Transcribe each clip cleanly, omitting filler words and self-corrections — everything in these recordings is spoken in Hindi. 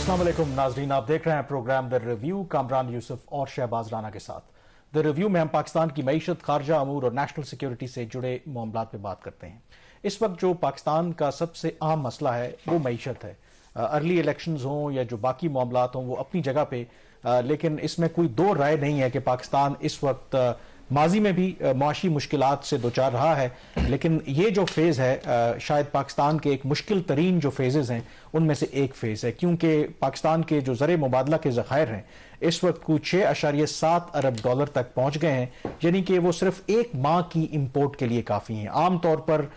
अस्सलाम वालेकुम नाजरीन, आप देख रहे हैं programme the review Kamran Yusuf और शहबाज राना के साथ। द रिव्यू में हम पाकिस्तान की मईशत, खारजा अमूर और नेशनल सिक्योरिटी से जुड़े मामलात पे बात करते हैं। इस वक्त जो पाकिस्तान का सबसे अहम मसला है वो मईशत है। अर्ली इलेक्शंस हों या जो बाकी मामलात हों वो अपनी जगह पे, लेकिन इसमें कोई दो राय नहीं है कि पाकिस्तान इस वक्त माजी में भी मुआशी मुश्किलात से दो चार रहा है, लेकिन ये जो फेज़ है शायद पाकिस्तान के एक मुश्किल तरीन जो फेजेस हैं उनमें से एक फेज़ है, क्योंकि पाकिस्तान के जो ज़र मुबादला के ज़खायर हैं इस वक्त कुछ 6.7 अरब डॉलर तक पहुंच गए हैं, यानी कि वो सिर्फ एक माह की इम्पोर्ट के लिए काफ़ी हैं। आमतौर पर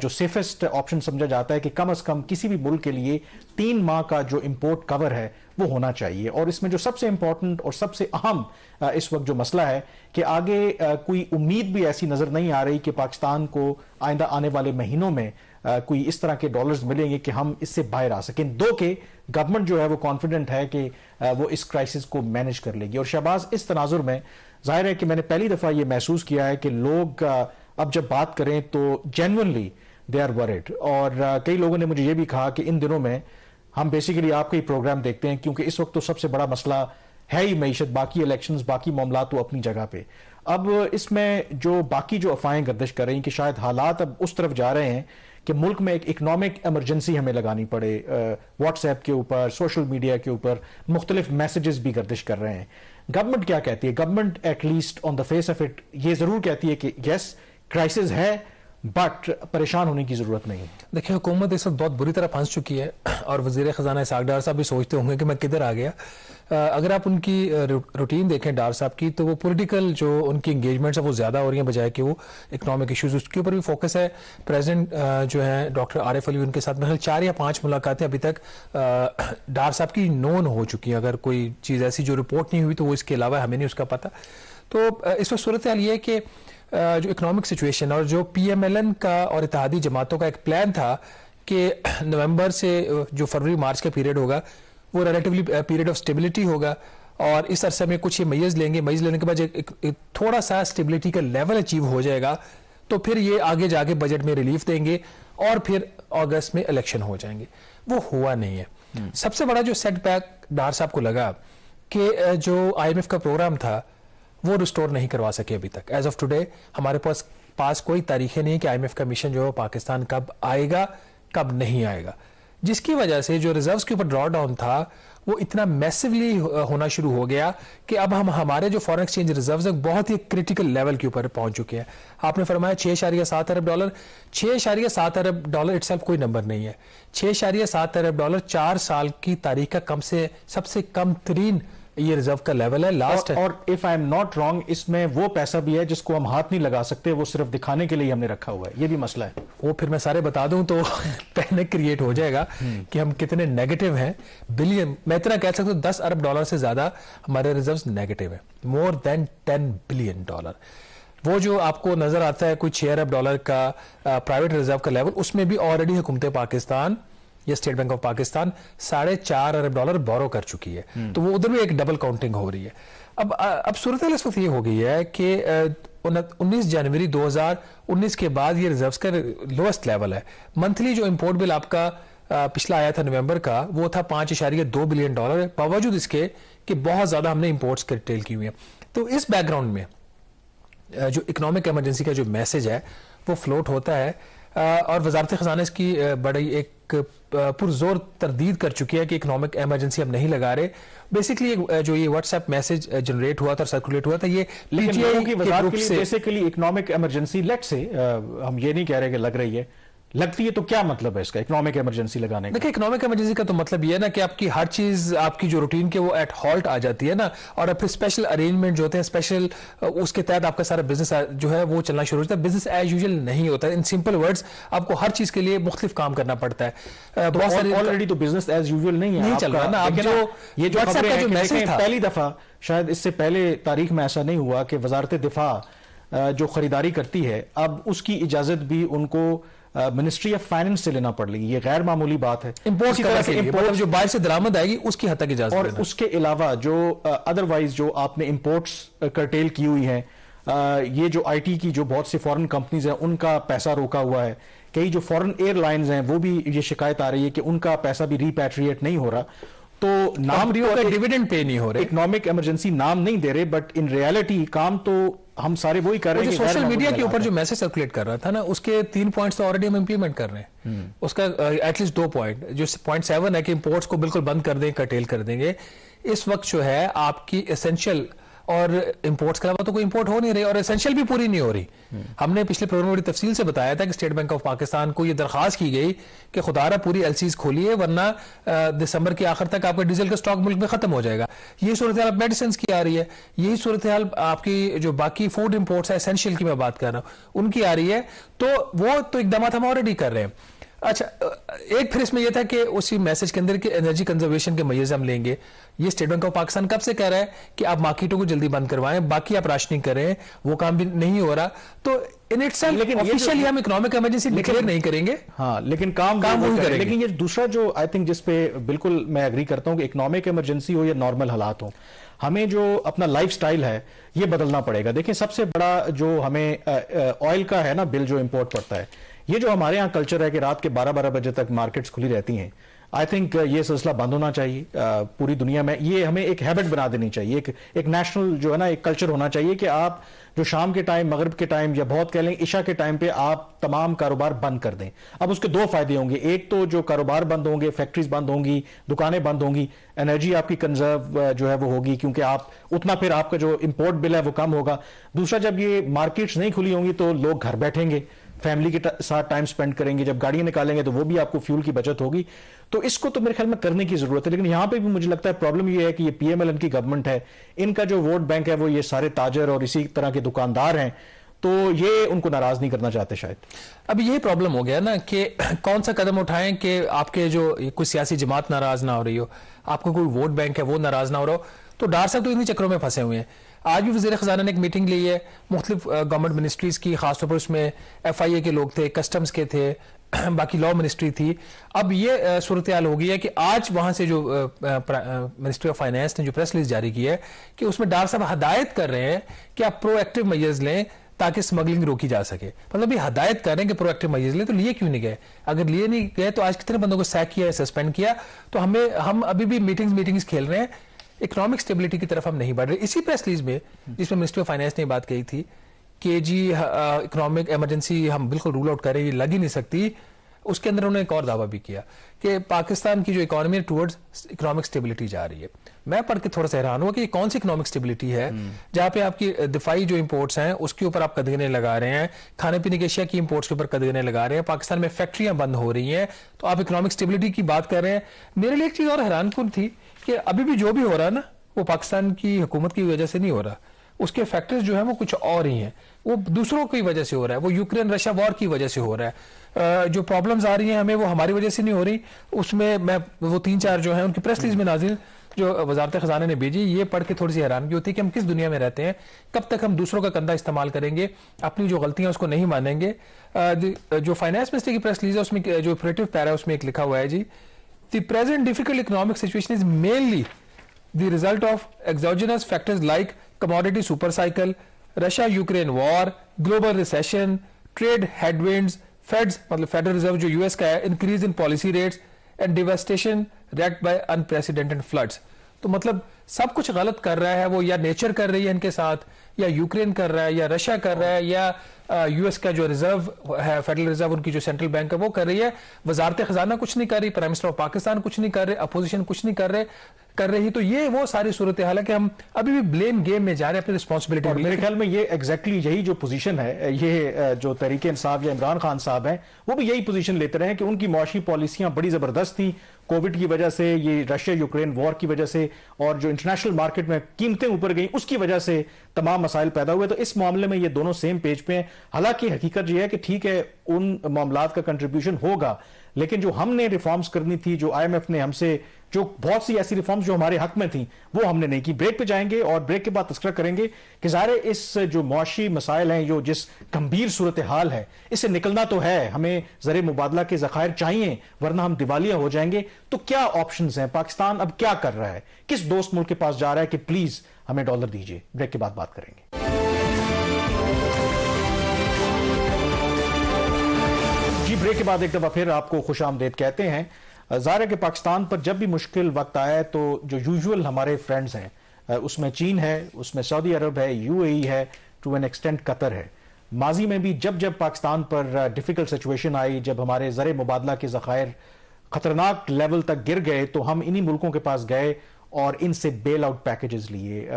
जो सेफेस्ट ऑप्शन समझा जाता है कि कम से कम किसी भी मुल्क के लिए 3 माह का जो इम्पोर्ट कवर है वो होना चाहिए। और इसमें जो सबसे इंपॉर्टेंट और सबसे अहम इस वक्त जो मसला है कि आगे कोई उम्मीद भी ऐसी नजर नहीं आ रही कि पाकिस्तान को आइंदा आने वाले महीनों में कोई इस तरह के डॉलर्स मिलेंगे कि हम इससे बाहर आ सकें। दो के गवर्नमेंट जो है वो कॉन्फिडेंट है कि वो इस क्राइसिस को मैनेज कर लेगी। और शहबाज, इस तनाजुर में जाहिर है कि मैंने पहली दफा ये महसूस किया है कि लोग अब जब बात करें तो जेन्युइनली दे आर वरिड। और कई लोगों ने मुझे ये भी कहा कि इन दिनों में हम बेसिकली आपका ही प्रोग्राम देखते हैं, क्योंकि इस वक्त तो सबसे बड़ा मसला है ही मईशत, बाकी इलेक्शंस बाकी मामला तो अपनी जगह पे। अब इसमें जो बाकी जो अफवाहें गर्दिश कर रही हैं कि शायद हालात अब उस तरफ जा रहे हैं कि मुल्क में एक इकोनॉमिक एमरजेंसी हमें लगानी पड़े, व्हाट्सएप के ऊपर, सोशल मीडिया के ऊपर मुख्तलिफ मैसेजेस भी गर्दिश कर रहे हैं। गवर्नमेंट क्या कहती है? Government at least on the face of it ये जरूर कहती है कि यस क्राइसिस है, बट परेशान होने की जरूरत नहीं है। देखिए, हुकूमत इस वक्त बहुत बुरी तरह फंस चुकी है और वजीर खजाना इसहाक डार साहब भी सोचते होंगे कि मैं किधर आ गया। अगर आप उनकी रूटीन देखें डार साहब की, तो वो पॉलिटिकल जो उनकी इंगेजमेंट्स है वो ज्यादा हो रही हैं बजाय कि वो इकोनॉमिक इश्यूज, उसके ऊपर भी फोकस है। प्रेसिडेंट जो है डॉक्टर आरिफ अलवी, उनके साथ मेरे 4 या 5 मुलाकातें अभी तक डार साहब की नोन हो चुकी हैं। अगर कोई चीज ऐसी जो रिपोर्ट नहीं हुई तो वो इसके अलावा हमें नहीं उसका पता। तो इस वक्त सूरत हाल ये है कि जो इकोनॉमिक सिचुएशन और जो पीएमएलएन का और इत्तेहादी जमातों का एक प्लान था कि नवंबर से जो फरवरी मार्च का पीरियड होगा वो रिलेटिवली पीरियड ऑफ स्टेबिलिटी होगा और इस अरसे में कुछ ये मेजर्स लेंगे, मेजर्स लेने के बाद एक थोड़ा सा स्टेबिलिटी का लेवल अचीव हो जाएगा तो फिर ये आगे जाके बजट में रिलीफ देंगे और फिर अगस्त में इलेक्शन हो जाएंगे। वो हुआ नहीं है। सबसे बड़ा जो सेटबैक डार साहब को लगा कि जो IMF का प्रोग्राम था वो रिस्टोर नहीं करवा सके अभी तक। एज ऑफ टुडे हमारे पास कोई तारीखें नहीं कि IMF का मिशन जो है पाकिस्तान कब आएगा कब नहीं आएगा, जिसकी वजह से जो रिजर्व्स के ऊपर ड्रॉ डाउन था वो इतना मैसिवली होना शुरू हो गया कि अब हमारे जो फॉरेन एक्सचेंज रिजर्व्स है बहुत ही क्रिटिकल लेवल के ऊपर पहुंच चुके हैं। आपने फरमाया 6.7 अरब डॉलर, 6.7 अरब डॉलर इटसेल्फ कोई नंबर नहीं है। 6.7 अरब डॉलर 4 साल की तारीख का सबसे कम तरीन ये रिजर्व का लेवल है लास्ट है। और if I am not wrong, इसमें वो पैसा भी है जिसको हम हाथ नहीं लगा सकते, वो सिर्फ दिखाने के लिए हमने रखा हुआ है। ये भी मसला है। वो फिर मैं सारे बता दूं तो पैनिक क्रिएट हो जाएगा कि हम कितने नेगेटिव हैं। बिलियन, मैं इतना कह सकता हूं 10 अरब डॉलर से ज्यादा हमारे रिजर्व्स नेगेटिव है, मोर देन 10 बिलियन डॉलर। वो जो आपको नजर आता है कोई 6 अरब डॉलर का प्राइवेट रिजर्व का लेवल, उसमें भी ऑलरेडी हुकूमत पाकिस्तान ये स्टेट बैंक ऑफ पाकिस्तान 4.5 अरब डॉलर बोरो कर चुकी है। तो वो उधर भी एक डबल काउंटिंग हो रही है। अब सूरत हाल इस वक्त ये हो गई है कि 19 जनवरी 2019 के बाद ये रिजर्व्स का लोएस्ट लेवल है। मंथली जो इंपोर्ट बिल आपका पिछला आया था नवंबर का वो था 5.2 बिलियन डॉलर, बावजूद इसके कि बहुत ज्यादा हमने इंपोर्ट्स करटेल की हुई है। तो इस बैकग्राउंड में जो इकोनॉमिक इमरजेंसी का जो मैसेज है वो फ्लोट होता है और वजारत खजाना इसकी बड़ी एक पुरजोर तरदीद कर चुकी है कि इकोनॉमिक इमरजेंसी हम नहीं लगा रहे। बेसिकली जो ये व्हाट्सएप मैसेज जनरेट हुआ था और सर्कुलेट हुआ था ये पीटीआई की वजारत के लिए बेसिकली इकोनॉमिक इमरजेंसी लेट से हम ये नहीं कह रहे कि लग रही है, लगती है तो क्या मतलब है इसका इकोनॉमिक इमरजेंसी लगाने का? देखिए, इकोनॉमिक इमरजेंसी का तो मतलब ये है ना कि आपकी हर चीज आपकी जो रूटीन के वो एट हॉल्ट आ जाती है ना, और फिर स्पेशल अरेंजमेंट जो होते हैं स्पेशल, उसके तहत आपका सारा बिजनेस जो है वो चलना शुरू होता है। बिजनेस एज यूजुअल नहीं होता है। इन सिंपल वर्ड्स आपको हर चीज के लिए मुख्तलिफ काम करना पड़ता है। बहुत सारे ऑलरेडी तो बिजनेस एज यूजुअल नहीं चल रहा ना। अब ये जो मैसेज था पहली दफा, शायद इससे पहले तारीख में ऐसा नहीं हुआ कि वजारत दिफा जो खरीदारी करती है अब उसकी इजाजत भी उनको मिनिस्ट्री ऑफ फाइनेंस से लेना पड़ रही है। ये गैर मामूली बात है। इंपोर्ट मतलब जो बाहर से दरामद आएगी उसकी हद तक इजाजत, और उसके अलावा जो अदरवाइज जो आपने इंपोर्ट्स कर्टेल की हुई है, ये जो आईटी की जो बहुत सी फॉरेन कंपनीज हैं उनका पैसा रोका हुआ है। कई जो फॉरेन एयरलाइंस हैं वो भी ये शिकायत आ रही है कि उनका पैसा भी रिपैट्रिएट नहीं हो रहा। तो नाम का डिविडेंड पे नहीं हो रहे, इकोनॉमिक इमरजेंसी नाम नहीं दे रहे, बट इन रियलिटी काम तो हम सारे वही कर रहे हैं। सोशल मीडिया के ऊपर जो मैसेज सर्कुलेट कर रहा था ना, उसके 3 पॉइंट्स तो ऑलरेडी हम इंप्लीमेंट कर रहे हैं। उसका एटलीस्ट 2 पॉइंट, जो पॉइंट 7 है कि इंपोर्ट्स को बिल्कुल बंद कर दें, कर्टेल कर देंगे। इस वक्त जो है आपकी एसेंशियल और इंपोर्ट्स के अलावा तो कोई इंपोर्ट हो नहीं रही, और एसेंशियल भी पूरी नहीं हो रही। हमने पिछले प्रोग्राम में बड़ी तफसील से बताया था कि स्टेट बैंक ऑफ पाकिस्तान को यह दरखास्त की गई कि खुदारा पूरी एलसीज खोलिए, वरना दिसंबर के आखिर तक आपका डीजल का स्टॉक मुल्क में खत्म हो जाएगा। यही सूरत हाल मेडिसिन की आ रही है, यही सूरत हाल आपकी जो बाकी फूड इंपोर्ट्स है, एसेंशियल की मैं बात कर रहा हूं, उनकी आ रही है। तो वो तो इकदाम हम ऑलरेडी कर रहे हैं। अच्छा, एक फिर इसमें यह था कि उसी मैसेज के अंदर कि एनर्जी कंजर्वेशन के मय्यज हम लेंगे। ये स्टेट बैंक ऑफ पाकिस्तान कब से कह रहा है कि आप मार्केटों को जल्दी बंद करवाएं, बाकी आप राशनिंग करें, वो काम भी नहीं हो रहा। तो इन इटसेल्फ लेकिन ऑफिशियली हम इकोनॉमिक इमरजेंसी डिक्लेयर नहीं करेंगे। हाँ, लेकिन काम वही करेंगे। लेकिन ये दूसरा जो आई थिंक जिस पे बिल्कुल मैं एग्री करता हूं कि इकोनॉमिक इमरजेंसी हो या नॉर्मल हालात हो, हमें जो अपना लाइफस्टाइल है ये बदलना पड़ेगा। देखिए, सबसे बड़ा जो हमें ऑयल का है ना बिल जो इंपोर्ट पड़ता है, ये जो हमारे यहाँ कल्चर है कि रात के 12-12 बजे तक मार्केट्स खुली रहती हैं, आई थिंक ये सिलसिला बंद होना चाहिए पूरी दुनिया में। ये हमें एक हैबिट बना देनी चाहिए, एक नेशनल जो है ना एक कल्चर होना चाहिए कि आप जो शाम के टाइम, मगरिब के टाइम, या बहुत कह लें इशा के टाइम पे आप तमाम कारोबार बंद कर दें। अब उसके 2 फायदे होंगे, एक तो जो कारोबार बंद होंगे, फैक्ट्रीज बंद होंगी, दुकानें बंद होंगी, एनर्जी आपकी कंजर्व जो है वो होगी, क्योंकि आप उतना फिर आपका जो इंपोर्ट बिल है वो कम होगा। दूसरा, जब ये मार्केट्स नहीं खुली होंगी तो लोग घर बैठेंगे, फैमिली के साथ टाइम स्पेंड करेंगे, जब गाड़ियां निकालेंगे तो वो भी आपको फ्यूल की बचत होगी। तो इसको तो मेरे ख्याल में करने की जरूरत है। लेकिन यहां पे भी मुझे लगता है प्रॉब्लम ये है कि ये पीएमएल की गवर्नमेंट है, इनका जो वोट बैंक है वो ये सारे ताजर और इसी तरह के दुकानदार हैं, तो ये उनको नाराज नहीं करना चाहते शायद। अब यही प्रॉब्लम हो गया ना कि कौन सा कदम उठाएं कि आपके जो कोई सियासी जमात नाराज ना हो रही हो, आपको कोई वोट बैंक है वो नाराज ना हो रहा हो। तो डॉक्टर साहब तो इन्हीं चक्रों में फंसे हुए हैं। आज भी वज़ीर ख़ज़ाना ने एक मीटिंग ली है मुख्तलिफ गवर्नमेंट मिनिस्ट्रीज की, खासतौर पर उसमें FIA के लोग थे, कस्टम्स के थे, बाकी लॉ मिनिस्ट्री थी। अब ये सूरत हाल हो गई है कि आज वहां से जो मिनिस्ट्री ऑफ फाइनेंस ने जो प्रेस रिलीज जारी की है कि उसमें डॉक्टर साहब हदायत कर रहे हैं कि आप प्रोएक्टिव मेजर्स लें ताकि स्मगलिंग रोकी जा सके। मतलब ये हदायत कर रहे हैं कि प्रोएक्टिव मेजर्स लें, तो लिए क्यों नहीं गए? अगर लिए नहीं गए तो आज कितने बंदों को सैक किया, सस्पेंड किया। तो हम अभी भी मीटिंग्स खेल रहे हैं, इकोनॉमिक स्टेबिलिटी की तरफ हम नहीं बढ़ रहे। इसी प्रेस रिलीज में जिसमें मिनिस्ट्री ऑफ फाइनेंस ने बात कही थी कि जी इकोनॉमिक इमरजेंसी हम बिल्कुल रूल आउट कर रहे हैं, ये लग ही नहीं सकती, उसके अंदर उन्होंने एक और दावा भी किया कि पाकिस्तान की जो इकोनॉमी टुवर्ड्स इकोनॉमिक स्टेबिलिटी जा रही है। मैं पढ़ के थोड़ा सा हैरान हुआ कि ये कौन सी इकोनॉमिक स्टेबिलिटी है जहां पे आपकी दिफाई जो इंपोर्ट्स हैं उसके ऊपर आप कदगने लगा रहे हैं, खाने पीने की अशिया की इंपोर्ट्स के ऊपर कदगने लगा रहे हैं, पाकिस्तान में फैक्ट्रियां बंद हो रही हैं, तो आप इकोनॉमिक स्टेबिलिटी की बात कर रहे हैं। मेरे लिए एक चीज और हैरानकुन थी कि अभी भी जो भी हो रहा है ना वो पाकिस्तान की हुकूमत की वजह से नहीं हो रहा, उसके फैक्टर्स जो है वो कुछ और ही हैं, वो दूसरों की वजह से हो रहा है, वो यूक्रेन रशिया वॉर की वजह से हो रहा है। जो प्रॉब्लम्स आ रही हैं हमें वो हमारी वजह से नहीं हो रही। उसमें मैं वो 3-4 जो है उनकी प्रेस रिलीज में नाज़िर जो वजारत खजाना ने भेजी, ये पढ़ के थोड़ी सी हैरानगी होती है कि हम किस दुनिया में रहते हैं, कब तक हम दूसरों का कंधा इस्तेमाल करेंगे, अपनी जो गलतियां उसको नहीं मानेंगे। जो फाइनेंस मिनिस्टर की प्रेस रिलीज है उसमें जो ऑपरेटिव पैरा है उसमें एक लिखा हुआ है जी, the present difficult economic situation is mainly the result of exogenous factors like commodity super cycle, Russia-Ukraine war, global recession, trade headwinds, Feds मतलब Federal Reserve जो US का है, increase in policy rates and devastation wreaked by unprecedented floods। तो मतलब सब कुछ गलत कर रहा है वो, या नेचर कर रही है इनके साथ, या यूक्रेन कर रहा है, या रशिया कर रहा है, या US का जो रिजर्व है, फेडरल रिजर्व उनकी जो सेंट्रल बैंक है वो कर रही है। वजारत खजाना कुछ नहीं कर रही, प्राइम मिनिस्टर ऑफ पाकिस्तान कुछ नहीं कर रहे, अपोजिशन कुछ नहीं कर रही। तो ये वो सारी सूरत हाल है कि हम अभी भी ब्लेम गेम में जा रहे हैं अपनी रिस्पॉन्सिबिलिटी। मेरे ख्याल में ये एग्जैक्टली यही जो पोजीशन है, ये जो तहरीक इंसाफ या इमरान खान साहब हैं वो भी यही पोजीशन लेते रहे कि उनकी मुआशी पॉलिसियां बड़ी जबरदस्त थी, कोविड की वजह से, ये रशिया यूक्रेन वॉर की वजह से, और जो इंटरनेशनल मार्केट में कीमतें ऊपर गई उसकी वजह से तमाम मसाइल पैदा हुए। तो इस मामले में ये दोनों सेम पेज पे हैं। हालांकि हकीकत यह है कि ठीक है उन मामलात का कंट्रीब्यूशन होगा, लेकिन जो हमने रिफॉर्म्स करनी थी, जो IMF ने हमसे जो बहुत सी ऐसी रिफॉर्म्स जो हमारे हक में थी वो हमने नहीं की। ब्रेक पे जाएंगे और ब्रेक के बाद तस्करा करेंगे कि ज़ाहिर इस जो मुआशी मसाइल हैं, जो जिस गंभीर सूरत हाल है, इससे निकलना तो है, हमें ज़र मुबादला के ज़खायर चाहिए वरना हम दिवालिया हो जाएंगे। तो क्या ऑप्शंस हैं? पाकिस्तान अब क्या कर रहा है? किस दोस्त मुल्क के पास जा रहा है कि प्लीज हमें डॉलर दीजिए? ब्रेक के बाद बात करेंगे। जी, ब्रेक के बाद एक दफा फिर आपको खुश आमदेद कहते हैं। ज़ाहिर है कि पाकिस्तान पर जब भी मुश्किल वक्त आया है तो जो यूजुअल हमारे फ्रेंड्स हैं उसमें चीन है, उसमें सऊदी अरब है, यूएई है, टू एन एक्सटेंट कतर है। माजी में भी जब जब पाकिस्तान पर डिफिकल्ट सिचुएशन आई, जब हमारे ज़र मुबादला के ज़खायर खतरनाक लेवल तक गिर गए, तो हम इन्हीं मुल्कों के पास गए और इनसे बेल आउट पैकेजेस लिए।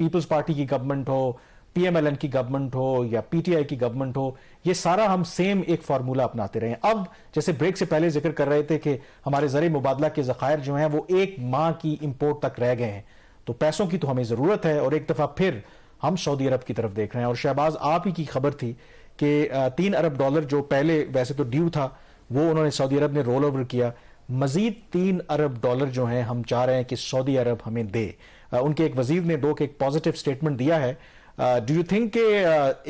पीपल्स पार्टी की गवर्नमेंट हो, पीएमएलएन की गवर्नमेंट हो या पीटीआई की गवर्नमेंट हो, ये सारा हम सेम एक फार्मूला अपनाते रहे। अब जैसे ब्रेक से पहले जिक्र कर रहे थे कि हमारे ज़र मुबादला के ज़खायर जो हैं वो एक माह की इंपोर्ट तक रह गए हैं, तो पैसों की तो हमें ज़रूरत है और एक दफ़ा फिर हम सऊदी अरब की तरफ देख रहे हैं। और शहबाज, आप ही की खबर थी कि $3 अरब जो पहले वैसे तो ड्यू था वो उन्होंने सऊदी अरब ने रोल ओवर किया। मजीद $3 अरब जो हैं हम चाह रहे हैं कि सऊदी अरब हमें दे। उनके एक वजीर ने दो के एक पॉजिटिव स्टेटमेंट दिया है। डू यू थिंक कि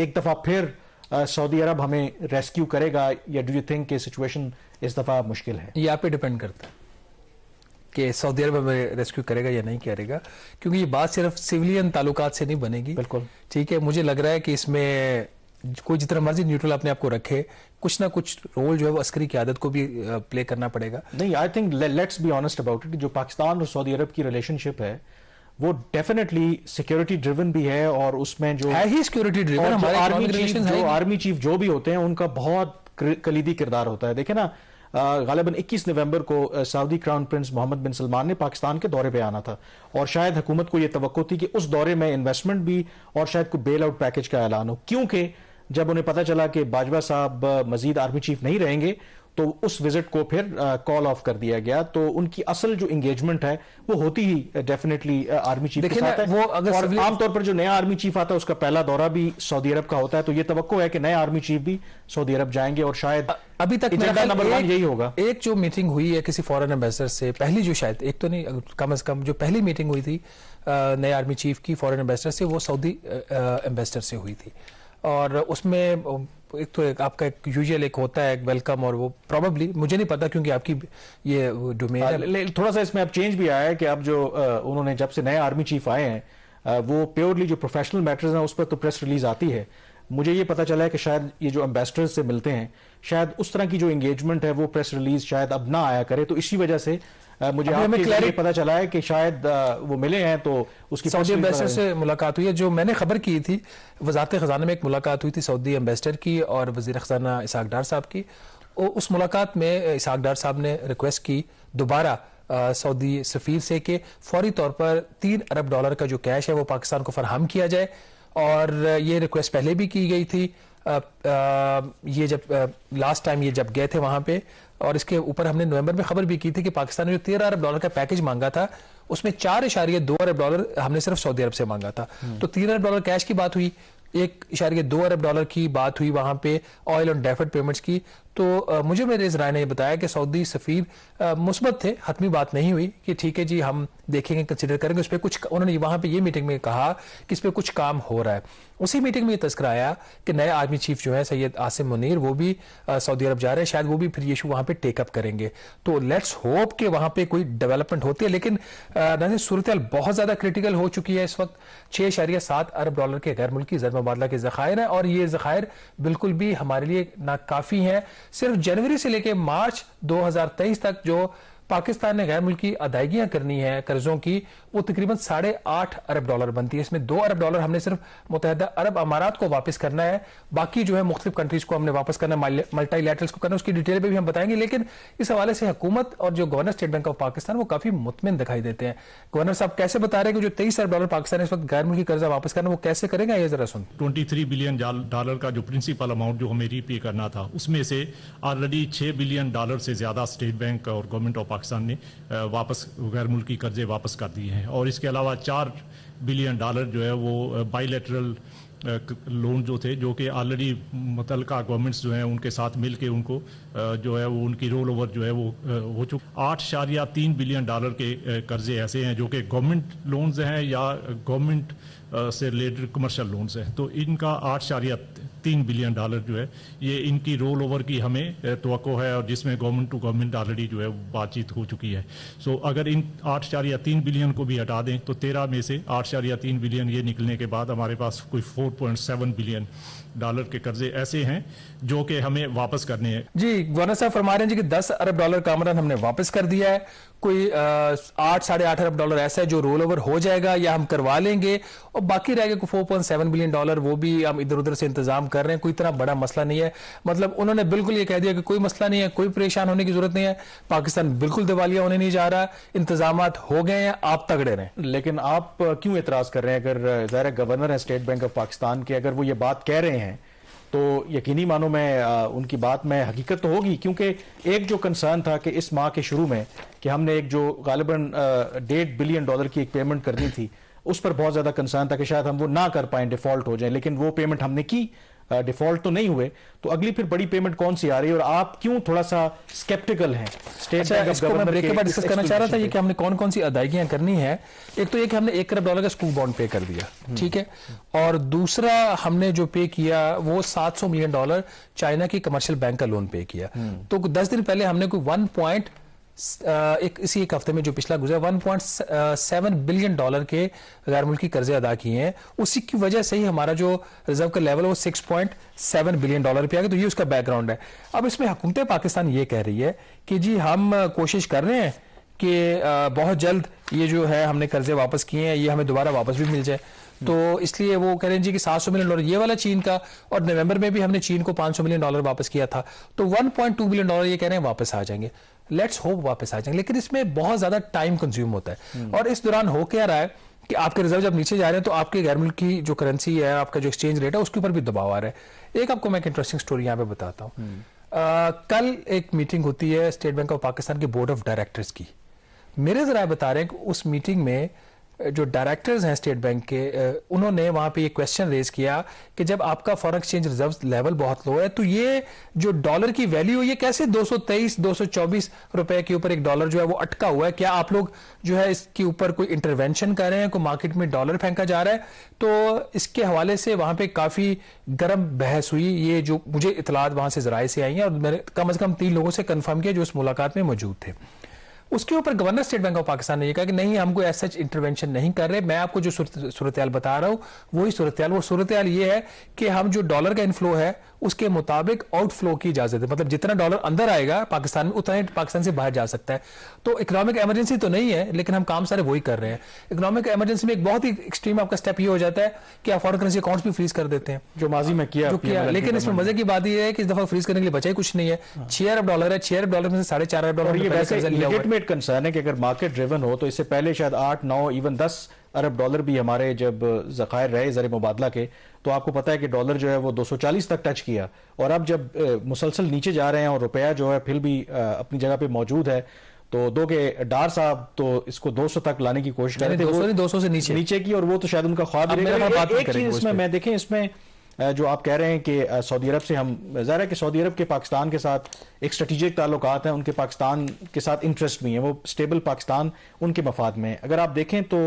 एक दफा फिर सऊदी अरब हमें रेस्क्यू करेगा या डू यू थिंक कि सिचुएशन इस दफा मुश्किल है? ये आप पे डिपेंड करता है कि सऊदी अरब हमें रेस्क्यू करेगा या नहीं करेगा, क्योंकि ये बात सिर्फ सिविलियन ताल्लुकात से नहीं बनेगी। बिल्कुल ठीक है। मुझे लग रहा है कि इसमें कोई जितना मर्जी न्यूट्रल अपने आप को रखे, कुछ ना कुछ रोल जो है वो अस्करी क़यादत को भी प्ले करना पड़ेगा। नहीं, I think let's be honest about it, जो पाकिस्तान और सऊदी अरब की रिलेशनशिप है वो डेफिनेटली सिक्योरिटी ड्रिवन भी है और उसमें जो है ही सिक्योरिटी ड्रिवन, हमारे आर्मी चीफ जो भी होते हैं उनका बहुत कलीदी किरदार होता है। देखे ना, गालिबन 21 नवंबर को सऊदी क्राउन प्रिंस मोहम्मद बिन सलमान ने पाकिस्तान के दौरे पे आना था और शायद हुकूमत को यह तवक्को थी कि उस दौरे में इन्वेस्टमेंट भी और शायद कोई बेल आउट पैकेज का ऐलान हो, क्योंकि जब उन्हें पता चला कि बाजवा साहब मजीद आर्मी चीफ नहीं रहेंगे तो उस विजिट को फिर कॉल ऑफ कर दिया गया। तो उनकी असल जो एंगेजमेंट है वो होती ही डेफिनेटली आर्मी चीफ के साथ है। वो अगर आमतौर पर जो नया आर्मी चीफ आता है उसका पहला दौरा भी सऊदी अरब का होता है, तो ये तवक्को है कि नए आर्मी चीफ भी सऊदी अरब जाएंगे और शायद अभी तक नंबर 1 यही होगा। एक जो मीटिंग हुई है किसी फॉरेन एम्बेसडर से, पहली जो शायद एक तो नहीं कम से कम जो पहली मीटिंग हुई थी नए आर्मी चीफ की फॉरेन एम्बेसडर से, वो सऊदी एम्बेसडर से हुई थी और उसमें एक तो आपका एक यूजुअल एक होता है एक वेलकम, और वो प्रॉबेबली मुझे नहीं पता क्योंकि आपकी ये डोमेन है। थोड़ा सा इसमें अब चेंज भी आया है कि अब जो उन्होंने जब से नए आर्मी चीफ आए हैं वो प्योरली जो प्रोफेशनल मैटर्स हैं उस पर तो प्रेस रिलीज आती है। मुझे ये पता चला है कि शायद ये जो एम्बेसडर्स से मिलते हैं शायद उस तरह की जो एंगेजमेंट है वो प्रेस रिलीज शायद अब ना आया करे, तो इसी वजह से मुझे आपके पता चला है कि शायद वो मिले हैं तो उसकी सऊदी एम्बेसडर से मुलाकात हुई है। जो मैंने खबर की थी वजारत खजाना में एक मुलाकात हुई थी सऊदी एम्बेसडर की और वजीर खजाना इसहाक डार साहब की। उस मुलाकात में इसहाक डार साहब ने रिक्वेस्ट की दोबारा सऊदी सफीर से कि फौरी तौर पर $3 अरब का जो कैश है वो पाकिस्तान को फराहम किया जाए, और ये रिक्वेस्ट पहले भी की गई थी। ये जब लास्ट टाइम ये जब गए थे वहां पे, और इसके ऊपर हमने नवंबर में खबर भी की थी कि पाकिस्तान ने जो $13 अरब का पैकेज मांगा था उसमें $4.2 अरब हमने सिर्फ सऊदी अरब से मांगा था। तो $3 अरब कैश की बात हुई, $1.2 अरब की बात हुई वहां पे ऑयल और डेफर्ड पेमेंट्स की। तो मुझे मेरे इस राय ने बताया कि सऊदी सफीर मुस्बत थे, हतमी बात नहीं हुई कि ठीक है जी हम देखेंगे कंसिडर करेंगे उस पर कुछ। उन्होंने वहां पे ये मीटिंग में कहा कि इस पर कुछ काम हो रहा है। उसी मीटिंग में ये तस्करा आया कि नए आर्मी चीफ जो है सैयद आसिम मुनीर वो भी सऊदी अरब जा रहे हैं, शायद वो भी फिर ये इशू वहां पे टेकअप करेंगे। तो लेट्स होप कि वहां पे कोई डेवलपमेंट होती है, लेकिन सूरत बहुत ज्यादा क्रिटिकल हो चुकी है इस वक्त। $6.7 अरब के गैर मुल्की ज़र मुबादला के ज़खायर हैं और ये ज़खायर बिल्कुल भी हमारे लिए नाकाफी हैं। सिर्फ जनवरी से लेकर मार्च 2023 तक जो पाकिस्तान ने गैर मुल्की अदायगियां करनी है कर्जों की वो तकरीबन $8.5 अरब बनती है। इसमें $2 अरब हमने सिर्फ मुत्तहिदा अरब अमारात को वापस करना है, बाकी जो है मुख्तलिफ कंट्रीज को हमने वापस करना है, मल्टीलैटरल्स को करना है, उसकी डिटेल पे भी हम बताएंगे। लेकिन इस हवाले से हुकूमत और जो governor state bank of Pakistan वो काफी मुतमिन दिखाई देते हैं। गवर्नर साहब कैसे बता रहे हैं कि जो $23 अरब पाकिस्तान इस वक्त गैर मुल्की कर्जा वापस करना वो कैसे करेगा, ये जरा सुन। $23 बिलियन का जो प्रिंसिपल अमाउंट जो हमें रीपे करना था उसमें से ऑलरेडी $6 बिलियन से ज्यादा स्टेट बैंक और गवर्नमेंट ऑफ पाकिस्तान ने वापस गैर मुल्की कर्जे वापस कर दिए हैं, और इसके अलावा $4 बिलियन जो है वो बायलैटरल लोन जो थे जो कि ऑलरेडी मुतल्लिका गवर्नमेंट्स जो हैं उनके साथ मिल के उनको जो है वो उनकी रोल ओवर जो है वो हो चुका। $8.3 बिलियन के कर्जे ऐसे हैं जो कि गवर्नमेंट लोन्स हैं या गवर्नमेंट से रिलेटेड कमर्शियल लोन्स हैं, तो इनका $3 बिलियन जो है ये इनकी रोल ओवर की हमें तवक्को है, और जिसमें गवर्नमेंट टू गवर्नमेंट ऑलरेडी जो है बातचीत हो चुकी है। सो अगर इन 8.3 बिलियन को भी हटा दें तो 13 में से 8.3 बिलियन ये निकलने के बाद हमारे पास कोई $4.7 बिलियन के कर्जे ऐसे हैं जो कि हमें वापस करने हैं। जी, गवर्नर साहब फरमा रहे हैं जी कि $10 अरब कामरान हमने वापस कर दिया है, कोई 8-8.5 अरब ऐसा है जो रोल ओवर हो जाएगा या हम करवा लेंगे, और बाकी रह गए $4.7 बिलियन वो भी हम इधर उधर से इंतजाम कर रहे हैं। कोई इतना बड़ा मसला नहीं है, मतलब उन्होंने बिल्कुल ये कह दिया कि कोई मसला नहीं है, कोई परेशान होने की जरूरत नहीं है, पाकिस्तान बिल्कुल दिवालिया होने नहीं जा रहा, इंतजाम हो गए हैं, आप तगड़े रहें। लेकिन आप क्यों एतराज कर रहे हैं? अगर ज़ाहिर गवर्नर है स्टेट बैंक ऑफ पाकिस्तान के, अगर वो ये बात कह रहे हैं तो यकीनी मानो में उनकी बात में हकीकत तो होगी, क्योंकि एक जो कंसर्न था कि इस माह के शुरू में कि हमने एक जो गालिबन $1.5 बिलियन की एक पेमेंट करनी थी, उस पर बहुत ज्यादा कंसर्न था कि शायद हम वो ना कर पाएं, डिफॉल्ट हो जाए, लेकिन वो पेमेंट हमने की, डिफॉल्ट तो नहीं हुए। तो अगली फिर बड़ी पेमेंट कौन सी आ रही है, और आप क्यों थोड़ा सा स्केप्टिकल हैं? State bank of government break के बाद डिस्कस करना चाह रहा था ये कि हमने कौन कौन सी अदायगियां करनी है। एक तो ये कि हमने $1 अरब का स्कूल बॉन्ड पे कर दिया, ठीक है, और दूसरा हमने जो पे किया वो $700 मिलियन चाइना की कमर्शियल बैंक का लोन पे किया। तो 10 दिन पहले हमने कोई इसी एक हफ्ते में जो पिछला गुजरा $1.7 बिलियन के गैर मुल्की कर्जे अदा किए हैं। उसी की वजह से ही हमारा जो रिजर्व का लेवल है वो $6.7 बिलियन पे आ गया। तो ये उसका बैकग्राउंड है। अब इसमें हुकूमत पाकिस्तान ये कह रही है कि जी हम कोशिश कर रहे हैं कि बहुत जल्द ये जो है हमने कर्जे वापस किए हैं ये हमें दोबारा वापस भी मिल जाए। तो इसलिए वो कह रहे हैं जी कि $700 मिलियन ये वाला चीन का, और नवंबर में भी हमने चीन को $500 मिलियन वापस किया था, तो $1.2 बिलियन ये कह रहे हैं वापस आ जाएंगे। लेट्स होप वापस आ जाएंगे, लेकिन इसमें बहुत ज्यादा टाइम कंज्यूम होता है। और इस दौरान हो क्या रहा है कि आपके रिजर्व जब नीचे जा रहे हैं तो आपके गैर मुल्की जो करेंसी है, आपका जो एक्सचेंज रेट है, उसके ऊपर भी दबाव आ रहा है। एक आपको मैं एक इंटरेस्टिंग स्टोरी यहाँ पे बताता हूँ। कल एक मीटिंग होती है स्टेट बैंक ऑफ पाकिस्तान के बोर्ड ऑफ डायरेक्टर्स की। मेरे जरा बता रहे हैं कि उस मीटिंग में जो डायरेक्टर्स हैं स्टेट बैंक के, उन्होंने वहां पे ये क्वेश्चन रेज किया कि जब आपका फॉरेन एक्सचेंज रिजर्व लेवल बहुत लो है तो ये जो डॉलर की वैल्यू ये कैसे 223-224 रुपए के ऊपर एक डॉलर जो है वो अटका हुआ है? क्या आप लोग जो है इसके ऊपर कोई इंटरवेंशन कर रहे हैं, कोई मार्केट में डॉलर फेंका जा रहा है? तो इसके हवाले से वहां पे काफी गर्म बहस हुई। ये जो मुझे इतलात वहां से जराए से आई हैं, और मैंने कम से कम 3 लोगों से कंफर्म किया जो इस मुलाकात में मौजूद थे। उसके ऊपर governor state bank of Pakistan ने यह कहा कि नहीं, हम कोई ऐसा इंटरवेंशन नहीं कर रहे। मैं आपको जो सूरत-ए-हाल बता रहा हूं वही सूरत-ए-हाल। वो सूरत-ए-हाल ये है कि हम जो डॉलर का इनफ्लो है उसके मुताबिक आउटफ्लो की इजाजत है, मतलब जितना डॉलर अंदर आएगा पाकिस्तान में उतना ही पाकिस्तान से बाहर जा सकता है। तो इकोनॉमिक इमरजेंसी तो नहीं है, लेकिन हम काम सारे वही कर रहे हैं। इकोनॉमिक इमरजेंसी में एक बहुत ही एक्सट्रीम आपका स्टेप ये हो जाता है कि आप फॉरेन करेंसी अकाउंट्स भी फ्रीज कर देते हैं, जो माजी में किया। लेकिन इसमें मजे की बात यह है कि इस दफा फ्रीज करने के लिए बचा ही कुछ नहीं है। $6 अरब है, $6 अरब में से $4.5 अरब ये वैसे लेजिटिमेट कंसर्न है कि अगर मार्केट ड्रिवन हो तो इससे पहले शायद 8, 9, इवन $10 अरब भी हमारे जब ज़खायर रहे ज़र मुबादला के, तो आपको पता है कि डॉलर जो है वो 240 तक टच किया, और अब जब मुसलसल नीचे जा रहे हैं और रुपया जो है फिर भी अपनी जगह पे मौजूद है, तो दो के डार साहब तो इसको 200 तक लाने की कोशिश कर रहे थे, 200 से नीचे की, और वो तो शायद उनका ख्वाब ही रहेगा। एक चीज इसमें मैं देखें, इसमें जो आप कह रहे हैं कि सऊदी अरब से हम, ज़ाहिर है कि सऊदी अरब के पाकिस्तान के साथ एक स्ट्रेटेजिक ताल्लुकात हैं, उनके पाकिस्तान के साथ इंटरेस्ट भी हैं, वो स्टेबल पाकिस्तान उनके मफाद में है। अगर आप देखें तो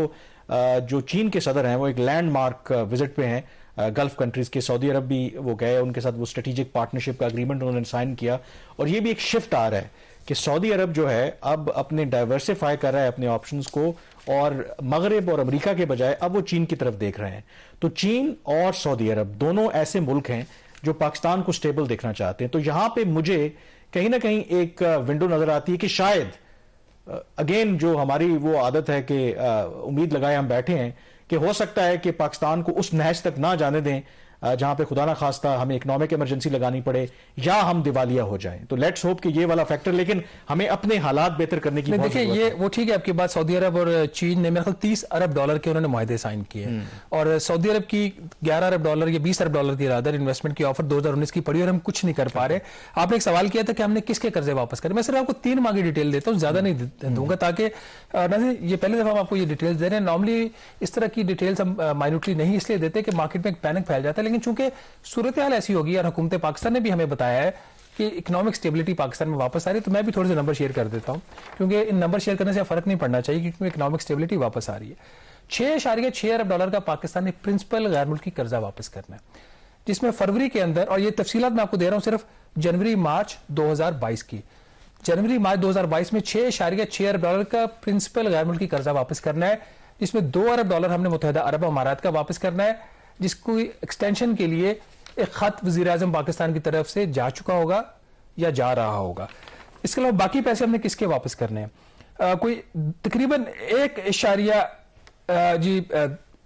जो चीन के सदर हैं वो एक लैंडमार्क विजिट पे हैं गल्फ कंट्रीज के, सऊदी अरब भी वो गए, उनके साथ वो स्ट्रेटेजिक पार्टनरशिप का एग्रीमेंट उन्होंने साइन किया। और ये भी एक शिफ्ट आ रहा है कि सऊदी अरब जो है अब अपने डाइवर्सिफाई कर रहा है अपने ऑप्शंस को, और मगरब और अमेरिका के बजाय अब वो चीन की तरफ देख रहे हैं। तो चीन और सऊदी अरब दोनों ऐसे मुल्क हैं जो पाकिस्तान को स्टेबल देखना चाहते हैं। तो यहां पे मुझे कहीं ना कहीं एक विंडो नजर आती है कि शायद अगेन जो हमारी वो आदत है कि उम्मीद लगाए हम बैठे हैं कि हो सकता है कि पाकिस्तान को उस नहज तक ना जाने दें जहां पे खुदा ना खास्ता हमें इकोनॉमिक इमरजेंसी लगानी पड़े या हम दिवालिया हो जाएं। तो लेट्स होप कि ये वाला फैक्टर, लेकिन हमें अपने हालात बेहतर करने की देखिए ये वो ठीक है आपकी बात। सऊदी अरब और चीन ने मेरे ख्याल $30 अरब के उन्होंने मुआहदे साइन किए, और सऊदी अरब की $11 अरब या $20 अरब की रादर इन्वेस्टमेंट की ऑफर 2019 की पड़ी, और हम कुछ नहीं कर पा रहे। आपने एक सवाल किया था कि हमने किसके कर्जे वापस करें। मैं सिर्फ आपको 3 माह की डिटेल देता हूँ, ज्यादा नहीं दूंगा, ताकि ये पहले दफा हम आपको ये डिटेल्स दे रहे हैं। नॉर्मली इस तरह की डिटेल्स हम माइन्यूटली नहीं इसलिए देते कि मार्केट में एक पैनिक फैल जाता है, लेकिन चूंकि सूरत हाल ऐसी होगी और हुकूमत पाकिस्तान ने भी हमें बताया है कि इकोनॉमिक स्टेबिलिटी पाकिस्तान में वापस आ रही है, तो मैं भी थोड़े से नंबर शेयर कर देता हूं, क्योंकि इन नंबर शेयर करने से फर्क नहीं पड़ना चाहिए, क्योंकि इकोनॉमिक स्टेबिलिटी वापस आ रही है। $6.6 अरब का पाकिस्तान ने प्रिंसिपल गैर मुल्की कर्जा वापस करना है। जिसमें फरवरी के अंदर, और ये तफसीलात मैं आपको दे रहा हूं सिर्फ जनवरी मार्च 2022 की, जनवरी मार्च 2022 में 6.6 अरब डॉलर का प्रिंसिपल गैर मुल्की कर्जा वापस करना है, जिसमें 2 अरब डॉलर हमने मुत्तहिदा अरब अमारात का वापस करना है, जिसको एक्सटेंशन के लिए एक खत वजीर आजम पाकिस्तान की तरफ से जा चुका होगा या जा रहा होगा। इसके अलावा बाकी पैसे हमने किसके वापस करने हैं? कोई तकरीबन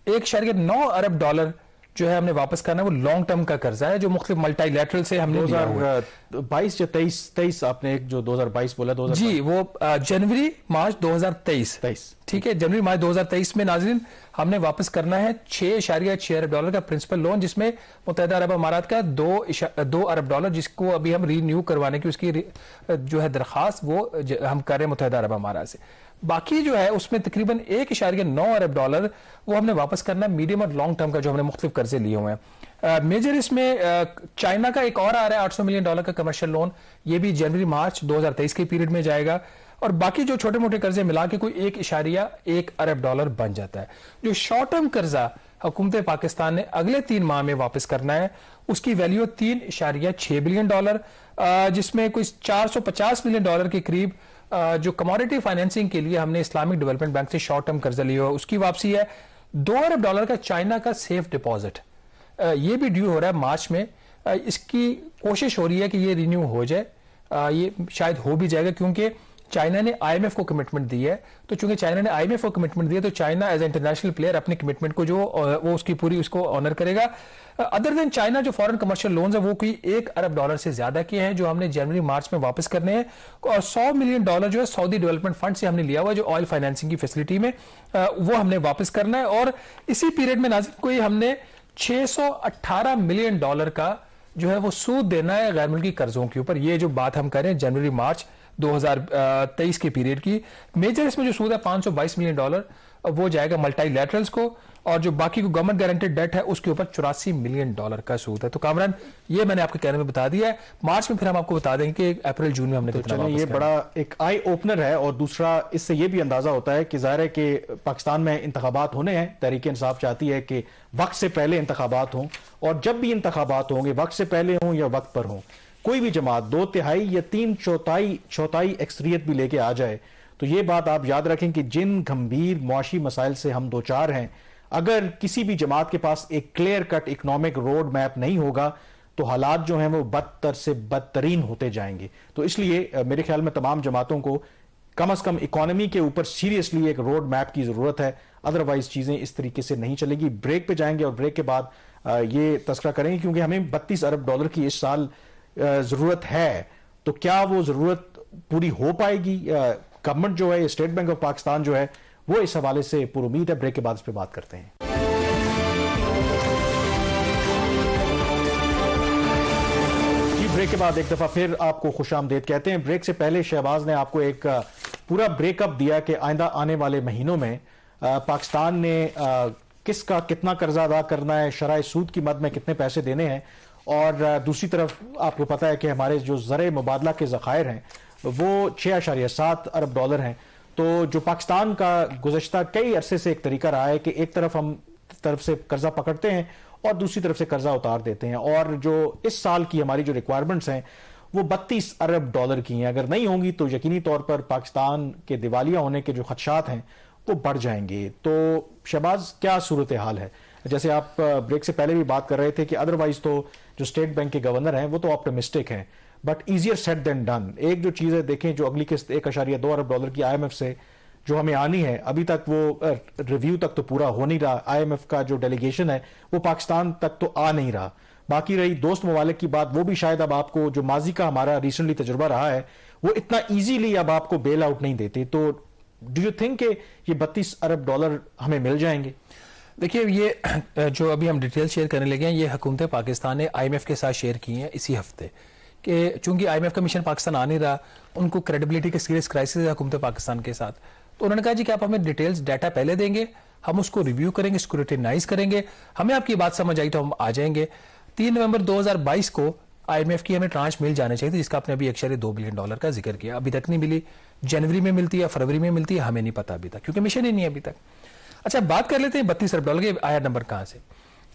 1.9 अरब डॉलर जो है हमने वापस करना है, वो लॉन्ग टर्म का कर्जा है जो मुख्तलिफ मल्टीलैटरल से हमने 2022 या 23 आपने एक जो 2022 बोला, 2022 जी वो जनवरी मार्च 2023, ठीक है, जनवरी मार्च 2023 में नाज़रीन हमने वापस करना है 6.6 अरब डॉलर का प्रिंसिपल लोन, जिसमें मुत्तहिदा अरब अमारात का 2 अरब डॉलर, जिसको अभी हम रीन्यू करवाने की उसकी जो है दरखास्त वो हम कर रहे हैं मुत्तहिदा अरब अमारात से। बाकी जो है उसमें तकरीबन 1.9 अरब डॉलर वो हमने वापस करना है मीडियम और लॉन्ग टर्म का जो हमने मुख्तलिफ कर्जे लिए हुए हैं। मेजर इसमें चाइना का एक और आ रहा है 800 मिलियन डॉलर का कमर्शियल लोन, ये भी जनवरी मार्च 2023 के पीरियड में जाएगा, और बाकी जो छोटे मोटे कर्जे मिला के कोई 1.1 अरब डॉलर बन जाता है। जो शॉर्ट टर्म कर्जा हुकूमत पाकिस्तान ने अगले 3 माह में वापस करना है, उसकी वैल्यू 3.6 बिलियन डॉलर, जिसमें कोई 450 मिलियन डॉलर के करीब जो कमोडिटी फाइनेंसिंग के लिए हमने इस्लामिक डेवलपमेंट बैंक से शॉर्ट टर्म कर्जा लिया हुआ उसकी वापसी है। 2 अरब डॉलर का चाइना का सेफ डिपॉजिट ये भी ड्यू हो रहा है मार्च में, इसकी कोशिश हो रही है कि ये रिन्यू हो जाए, ये शायद हो भी जाएगा क्योंकि चाइना ने आईएमएफ को कमिटमेंट दी है। तो चूंकि चाइना ने आईएमएफ को कमिटमेंट दी है तो China as a international player अपने कमिटमेंट को जो वो उसकी पूरी उसको ऑनर करेगा। अदर देन चाइना जो फॉरेन कमर्शियल लोन्स है वो कोई 1 अरब डॉलर से ज्यादा के हैं जो हमने जनवरी मार्च में वापस करने हैं, और 100 मिलियन डॉलर जो है सऊदी डेवलपमेंट फंड से हमने लिया हुआ है जो ऑयल फाइनेंसिंग की फैसिलिटी में, वो हमने वापस करना है। और इसी पीरियड में नाज़रीन कोई हमने 618 मिलियन डॉलर का जो है वो सूद देना है गैर मुल्की कर्जों के ऊपर। ये जो बात हम करें जनवरी मार्च 2023 के पीरियड की, मेजर इसमें जो सूद है 522 मिलियन डॉलर वो जाएगा मल्टीलैटरल्स को, और जो बाकी को गवर्नमेंट गारंटेड डेट है उसके ऊपर 84 मिलियन डॉलर का सूद है। तो कामरान ये मैंने आपके कहने में बता दिया है, मार्च में फिर हम आपको बता देंगे कि अप्रैल जून में हमने तो चलो ये बड़ा एक आई ओपनर है। और दूसरा इससे ये भी अंदाजा होता है कि जाहिर है कि पाकिस्तान में इंतखाबात होने हैं, तहरीक इंसाफ चाहती है कि वक्त से पहले इंतखाबात हों, और जब भी इंतखाबात होंगे वक्त से पहले हों या वक्त पर हों, कोई भी जमात 2/3 या 3/4 एक्सरियत भी लेके आ जाए, तो ये बात आप याद रखें कि जिन गंभीर मुआशी मसाइल से हम दो चार हैं, अगर किसी भी जमात के पास एक clear cut economic road map नहीं होगा तो हालात जो हैं वो बदतर से बदतरीन होते जाएंगे। तो इसलिए मेरे ख्याल में तमाम जमातों को कम से कम इकोनॉमी के ऊपर सीरियसली एक रोड मैप की जरूरत है, अदरवाइज चीजें इस तरीके से नहीं चलेगी। ब्रेक पे जाएंगे और ब्रेक के बाद ये तस्करा करेंगे, क्योंकि हमें 32 अरब डॉलर की इस साल जरूरत है। तो क्या वो जरूरत पूरी हो पाएगी? गवर्नमेंट जो है, स्टेट बैंक ऑफ पाकिस्तान जो है, वो इस हवाले से पुरुमीद है। ब्रेक के बाद इस पर बात करते हैं। जी ब्रेक के बाद एक दफा फिर आपको खुशामदीद कहते हैं। ब्रेक से पहले शहबाज ने आपको एक पूरा ब्रेकअप दिया कि आइंदा आने वाले महीनों में पाकिस्तान ने किसका कितना कर्जा अदा करना है, शराय सूद की मद में कितने पैसे देने हैं, और दूसरी तरफ आपको पता है कि हमारे जो ज़र मुबादला के ज़खायर हैं वो 6.7 अरब डॉलर हैं। तो जो पाकिस्तान का गुज़श्ता कई अरसे से एक तरीका रहा है कि एक तरफ हम तरफ से कर्जा पकड़ते हैं और दूसरी तरफ से कर्जा उतार देते हैं, और जो इस साल की हमारी जो रिक्वायरमेंट्स हैं वो 32 अरब डॉलर की हैं। अगर नहीं होंगी तो यकीनी तौर पर पाकिस्तान के दिवालिया होने के जो खदशात हैं वो बढ़ जाएंगे। तो शहबाज क्या सूरत हाल है? जैसे आप ब्रेक से पहले भी बात कर रहे थे कि अदरवाइज तो जो स्टेट बैंक के गवर्नर हैं वो तो ऑप्टिमिस्टिक हैं, but easier said than done. एक जो चीज है देखें, जो अगली किस्त 1.2 अरब डॉलर की आईएमएफ से जो हमें आनी है, अभी तक वो रिव्यू तक तो पूरा हो नहीं रहा। आईएमएफ का जो डेलीगेशन है वो पाकिस्तान तक तो आ नहीं रहा। बाकी रही दोस्त ममालिक की बात, वो भी शायद अब आपको जो माजी का हमारा रिसेंटली तजुर्बा रहा है वो इतना ईजीली अब आपको बेल आउट नहीं देते। तो डू यू थिंक कि ये 32 अरब डॉलर हमें मिल जाएंगे? देखिए, ये जो अभी हम डिटेल शेयर करने लगे हैं ये हुकूमत पाकिस्तान ने आईएमएफ के साथ शेयर की हैं इसी हफ्ते, कि चूंकि आईएमएफ का मिशन पाकिस्तान आ नहीं रहा, उनको क्रेडिबिलिटी के सीरियस क्राइसिस है हुकूमत पाकिस्तान के साथ। तो उन्होंने कहा जी कि आप हमें डिटेल्स डाटा पहले देंगे, हम उसको रिव्यू करेंगे, स्क्रूटिनाइज करेंगे, हमें आपकी बात समझ आई तो हम आ जाएंगे। 3 नवंबर 2022 को आईएमएफ की हमें ट्रांच मिल जानी चाहिए थी, जिसका आपने अभी 1.2 बिलियन डॉलर का जिक्र किया, अभी तक नहीं मिली। जनवरी में मिलती है, फरवरी में मिलती है, हमें नहीं पता अभी तक, क्योंकि मिशन ही नहीं है अभी तक। अच्छा, बात कर लेते हैं 32 अरब डॉलर के आया नंबर कहां से।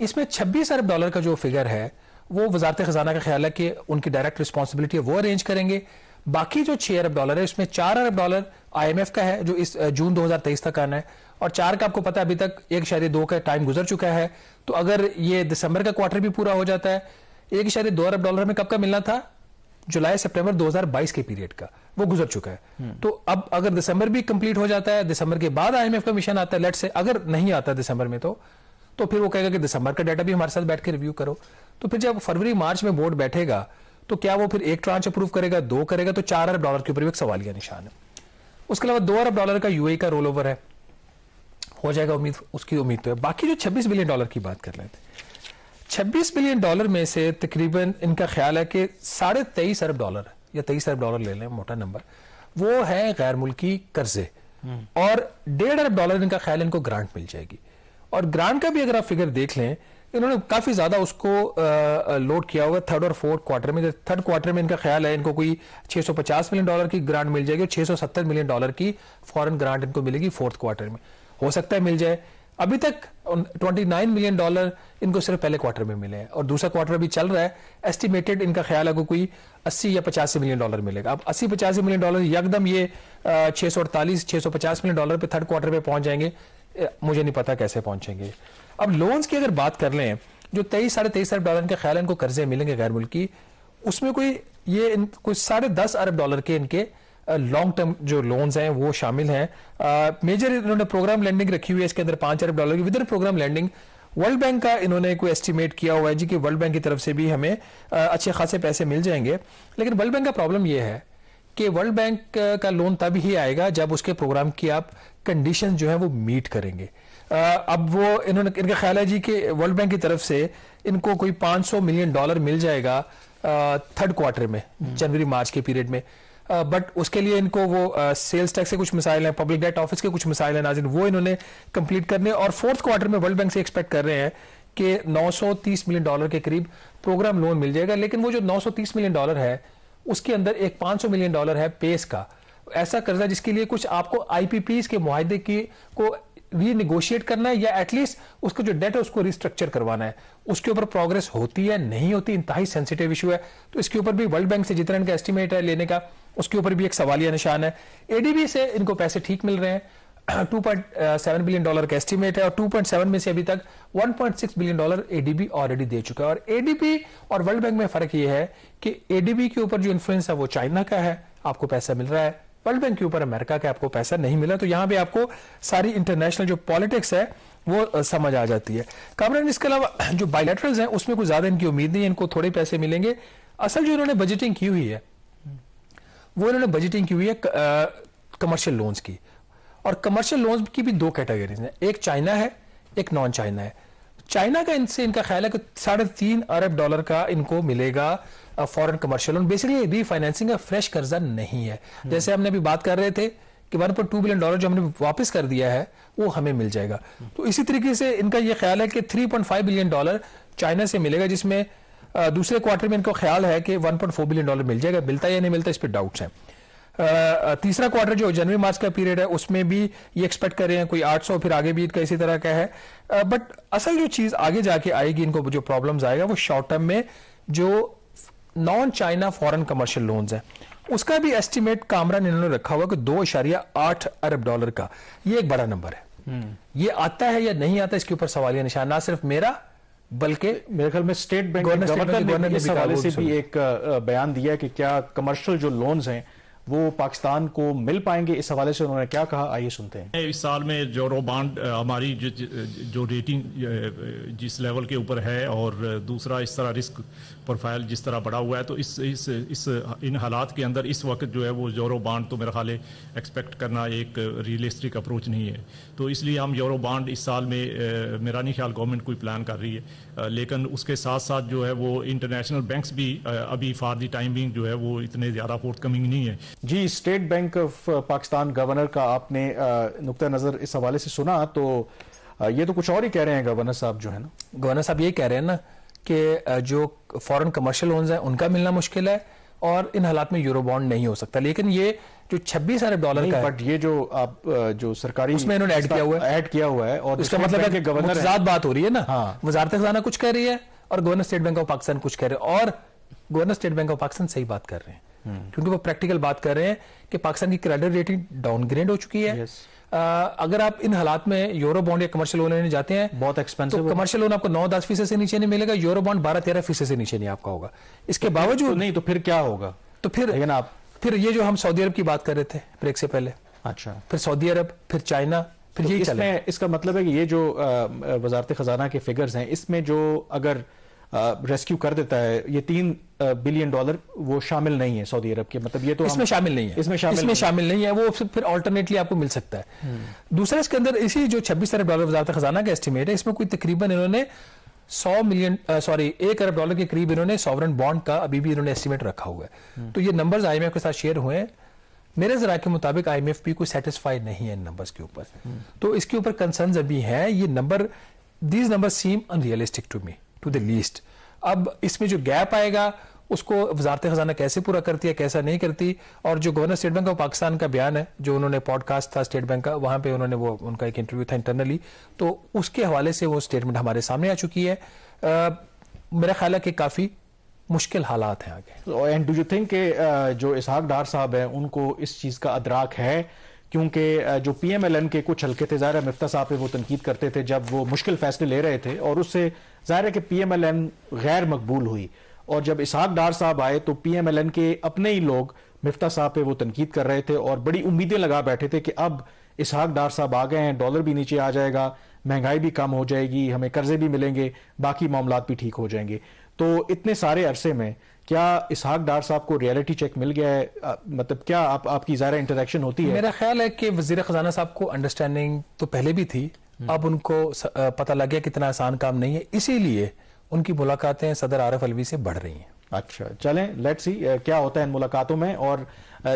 इसमें 26 अरब डॉलर का जो फिगर है वो वजारत खजाना का ख्याल है कि उनकी डायरेक्ट रिस्पॉन्सिबिलिटी है वो अरेंज करेंगे। बाकी जो 6 अरब डॉलर है उसमें 4 अरब डॉलर IMF का है जो इस जून 2023 तक आना है, और 4 का आपको पता है अभी तक 1.2 का टाइम गुजर चुका है। तो अगर ये दिसंबर का क्वार्टर भी पूरा हो जाता है, 1.2 अरब डॉलर में कब का मिलना था? जुलाई सितंबर 2022 के पीरियड का, वो गुजर चुका है। तो अब अगर दिसंबर भी कंप्लीट हो जाता है, दिसंबर के बाद IMF का मिशन आता है, लेट से अगर नहीं आता दिसंबर में तो फिर वो कहेगा कि दिसंबर का डाटा भी हमारे साथ बैठ के रिव्यू करो। तो फिर जब फरवरी मार्च में बोर्ड बैठेगा तो क्या वो फिर एक ट्रांच अप्रूव करेगा, 2 करेगा? तो 4 अरब डॉलर के ऊपर भी एक सवालिया निशान है। उसके अलावा 2 अरब डॉलर का UAE का रोल ओवर है, हो जाएगा उम्मीद, उसकी उम्मीद तो है। बाकी जो 26 बिलियन डॉलर की बात कर रहे थे, 26 बिलियन डॉलर में से तकरीबन इनका ख्याल है कि 23.5 अरब डॉलर या 23 अरब डॉलर ले लें मोटा नंबर, वो है गैर मुल्की कर्जे, और 1.5 अरब डॉलर इनका ख्याल इनको ग्रांट मिल जाएगी। और ग्रांट का भी अगर आप फिगर देख लें, इन्होंने काफी ज्यादा उसको लोड किया हुआ थर्ड और फोर्थ क्वार्टर में। थर्ड क्वार्टर में इनका ख्याल है इनको कोई 650 मिलियन डॉलर की ग्रांट मिल जाएगी और 670 मिलियन डॉलर की फॉरेन ग्रांट इनको मिलेगी फोर्थ क्वार्टर में। हो सकता है मिल जाए। अभी तक 29 मिलियन डॉलर इनको सिर्फ पहले क्वार्टर में मिले हैं और दूसरा क्वार्टर अभी चल रहा है। एस्टिमेटेड इनका ख्याल है कोई 80 या 85 मिलियन डॉलर मिलेगा। अब 80-85 मिलियन डॉलर यकदम ये 648-650 मिलियन डॉलर पे थर्ड क्वार्टर पे पहुंच जाएंगे, मुझे नहीं पता कैसे पहुंचेंगे। अब लोन्स की अगर बात कर लें, जो 23-23.5 अरब डॉलर के ख्याल है इनको कर्जे मिलेंगे गैर मुल्की, उसमें कोई 10.5 अरब डॉलर के इनके लॉन्ग टर्म जो लोन्स हैं वो शामिल हैं। मेजर इन्होंने प्रोग्राम लैंडिंग रखी हुई है, इसके अंदर 5 अरब डॉलर की within programme lending. World Bank का इन्होंने कोई एस्टिमेट किया हुआ है जी कि वर्ल्ड बैंक की तरफ से भी हमें अच्छे खासे पैसे मिल जाएंगे। लेकिन वर्ल्ड बैंक का प्रॉब्लम यह है कि वर्ल्ड बैंक का लोन तब ही आएगा जब उसके प्रोग्राम की आप कंडीशन जो है वो मीट करेंगे। अब वो इनका ख्याल है जी कि वर्ल्ड बैंक की तरफ से इनको कोई 500 मिलियन डॉलर मिल जाएगा थर्ड क्वार्टर में, जनवरी मार्च के पीरियड में। बट उसके लिए इनको वो सेल्स टैक्स के कुछ मिसाइल हैं, पब्लिक डेट ऑफिस के कुछ मिसाइल हैं नाज़रीन, वो इन्होंने कंप्लीट करने। और फोर्थ क्वार्टर में वर्ल्ड बैंक से एक्सपेक्ट कर रहे हैं कि 930 मिलियन डॉलर के करीब प्रोग्राम लोन मिल जाएगा। लेकिन वो जो 930 मिलियन डॉलर है उसके अंदर एक 500 मिलियन डॉलर है पेस का, ऐसा कर्जा जिसके लिए कुछ आपको IPPs के मुआहदे की को रीनेगोशिएट करना है या एटलीस्ट उसका जो डेट है उसको रिस्ट्रक्चर करवाना है। उसके ऊपर प्रोग्रेस होती है नहीं होती, इंतहाई सेंसिटिव इशू है। तो इसके ऊपर भी वर्ल्ड बैंक से जितना इनका एस्टिमेट है लेने का, उसके ऊपर भी एक सवालिया निशान है। ADB से इनको पैसे ठीक मिल रहे हैं, 2.7 बिलियन डॉलर का एस्टिमेट है और 2.7 में से अभी तक 1.6 बिलियन डॉलर ADB ऑलरेडी दे चुका है। और ADB और वर्ल्ड बैंक में फर्क यह है कि ADB के ऊपर जो इन्फ्लुएंस है वो चाइना का है, आपको पैसा मिल रहा है, वर्ल्ड बैंक के ऊपर अमेरिका का आपको पैसा नहीं मिला। तो यहां पे आपको सारी इंटरनेशनल जो पॉलिटिक्स है वो समझ आ जाती है। कामरान, इसके अलावा जो बायलैटरल्स हैं उसमें कोई ज्यादा इनकी उम्मीद नहीं है, इनको थोड़े पैसे मिलेंगे। असल जो इन्होंने बजटिंग की हुई है वो इन्होंने बजटिंग की हुई है कमर्शियल लोन्स की, और कमर्शियल लोन्स की भी 2 कैटेगरीज हैं, एक चाइना है एक नॉन चाइना है। चाइना का इनसे इनका ख्याल है कि 3.5 अरब डॉलर का इनको मिलेगा foreign commercial loan. Basically refinancing का फ्रेश कर्जा नहीं है, जैसे हमने अभी बात कर रहे थे कि 1.2 बिलियन डॉलर जो हमने वापस कर दिया है वो हमें मिल जाएगा। तो इसी तरीके से इनका यह ख्याल है कि 3.5 बिलियन डॉलर चाइना से मिलेगा, जिसमें दूसरे क्वार्टर में इनको ख्याल है कि 1.4 बिलियन डॉलर मिल जाएगा। मिलता या नहीं मिलता इस पर डाउट्स हैं। तीसरा क्वार्टर जो जनवरी मार्च का पीरियड है उसमें भी ये एक्सपेक्ट कर रहे हैं कोई 800, फिर आगे भी इसी तरह का है। बट असल जो चीज आगे जाके आएगी, इनको जो प्रॉब्लम्स आएगा वो शॉर्ट टर्म में जो non China foreign commercial loans है उसका भी एस्टिमेट कामरान इन्होंने रखा हुआ कि 2.8 अरब डॉलर का। ये एक बड़ा नंबर है। ये आता है या नहीं आता इसके ऊपर सवालिया निशान, ना सिर्फ मेरा बल्कि मेरे ख्याल में स्टेट बैंक गवर्नर ने इस हवाले से भी एक बयान दिया कि क्या कमर्शियल जो लोन्स हैं वो पाकिस्तान को मिल पाएंगे। इस हवाले से उन्होंने क्या कहा, आइए सुनते हैं। इस साल में यूरो बॉन्ड हमारी जो रेटिंग जिस लेवल के ऊपर है और दूसरा इस तरह रिस्क प्रोफाइल जिस तरह बढ़ा हुआ है, तो इन हालात के अंदर इस वक्त जो है वो यूरो बॉन्ड तो मेरा ख्याल है एक्सपेक्ट करना एक रियलिस्टिक अप्रोच नहीं है। तो इसलिए हम यूरो बॉन्ड इस साल में मेरा नहीं ख्याल गवर्नमेंट कोई प्लान कर रही है। लेकिन उसके साथ साथ जो है वो इंटरनेशनल बैंक्स भी अभी फॉर द टाइमिंग जो है वो इतने ज़्यादा फोर्थकमिंग नहीं है। जी, state bank of Pakistan governor का आपने नुक्ता नज़र इस हवाले से सुना, तो ये तो कुछ और ही कह रहे हैं गवर्नर साहब जो है ना। गवर्नर साहब ये कह रहे हैं ना कि जो फॉरेन कमर्शियल लोन्स हैं उनका मिलना मुश्किल है और इन हालात में यूरो बॉन्ड नहीं हो सकता। लेकिन ये जो 26 अरब डॉलर का है, बट ये जो आप जो सरकारी उसमें इन्होंने ऐड किया हुआ है और इसका मतलब है कि गवर्नर बात हो रही है ना। हाँ। वजारत खजाना कुछ कह रही है और governor state bank of Pakistan कुछ कह रहे हैं, और governor state bank of Pakistan सही बात कर रहे हैं क्योंकि वो प्रैक्टिकल बात कर रहे हैं कि पाकिस्तान की क्रेडिट रेटिंग डाउनग्रेड हो चुकी है। अगर आप इन हालात में यूरो बॉन्ड या कमर्शियल लोन लेने जाते हैं बहुत एक्सपेंसिव, तो कमर्शियल लोन आपको 9-10% से नीचे नहीं मिलेगा, यूरो बॉन्ड 12-13% से नीचे नहीं आपका होगा। इसके बावजूद नहीं तो फिर क्या होगा? तो फिर ये जो हम सऊदी अरब की बात कर रहे थे ब्रेक से पहले, अच्छा, फिर सऊदी अरब, फिर चाइना, फिर तो यही चले। इसका मतलब है कि ये जो वजारत खजाना के फिगर्स हैं, इसमें जो अगर रेस्क्यू कर देता है ये $3 बिलियन वो शामिल नहीं है सऊदी अरब के, मतलब ये तो इसमें शामिल नहीं है, इसमें शामिल नहीं है, वो फिर ऑल्टरनेटली आपको मिल सकता है। दूसरा इसके अंदर इसी जो $26 अरब वजारत खजाना का एस्टिमेट है, इसमें कोई तकरीबन इन्होंने $1 अरब के करीब इन्होंने सॉवरेन बॉन्ड का अभी भी इन्होंने एस्टिमेट रखा हुआ है। तो ये नंबर्स IMF के साथ शेयर हुए हैं, मेरे जरा के मुताबिक IMF भी कोई सेटिस्फाइड नहीं है इन नंबर्स के ऊपर, तो इसके ऊपर कंसर्न्स अभी हैं। ये number, these numbers seem unrealistic to me to the least. अब इसमें जो गैप आएगा उसको वजारत खजाना कैसे पूरा करती है, कैसा नहीं करती, और जो governor state bank of Pakistan का बयान है, जो उन्होंने पॉडकास्ट था स्टेट बैंक का, वहां पे उन्होंने वो उनका एक इंटरव्यू था इंटरनली, तो उसके हवाले से वो स्टेटमेंट हमारे सामने आ चुकी है। मेरा ख्याल है कि काफी मुश्किल हालात हैं आगे। एंड डू यू थिंक कि जो इसहाक डार साहब हैं उनको इस चीज का अदराक है? क्योंकि जो PMLN के कुछ हल्के थे, ज़ाहिर है मिफ्ता साहब पे वो तनकीद करते थे जब वो मुश्किल फैसले ले रहे थे, और उससे ज़ाहिर है कि PMLN गैर मकबूल हुई, और जब इसहाक डार साहब आए तो PMLN के अपने ही लोग मिफ्ता साहब पे वो तनकीद कर रहे थे और बड़ी उम्मीदें लगा बैठे थे कि अब इसहाक डार साहब आ गए हैं, डॉलर भी नीचे आ जाएगा, महंगाई भी कम हो जाएगी, हमें कर्जे भी मिलेंगे, बाकी मामलात भी ठीक हो जाएंगे। तो इतने सारे अरसे में क्या इसहाक डार साहब को रियलिटी चेक मिल गया है? मतलब क्या आपकी ज़ाहिर इंटरेक्शन होती है? मेरा ख्याल है कि वजीर खजाना साहब को अंडरस्टैंडिंग तो पहले भी थी, अब उनको पता लग गया कि इतना आसान काम नहीं है, इसीलिए उनकी मुलाकातें सदर आरिफ अलवी से बढ़ रही हैं। अच्छा, चलें लेट्स सी क्या होता है इन मुलाकातों में। और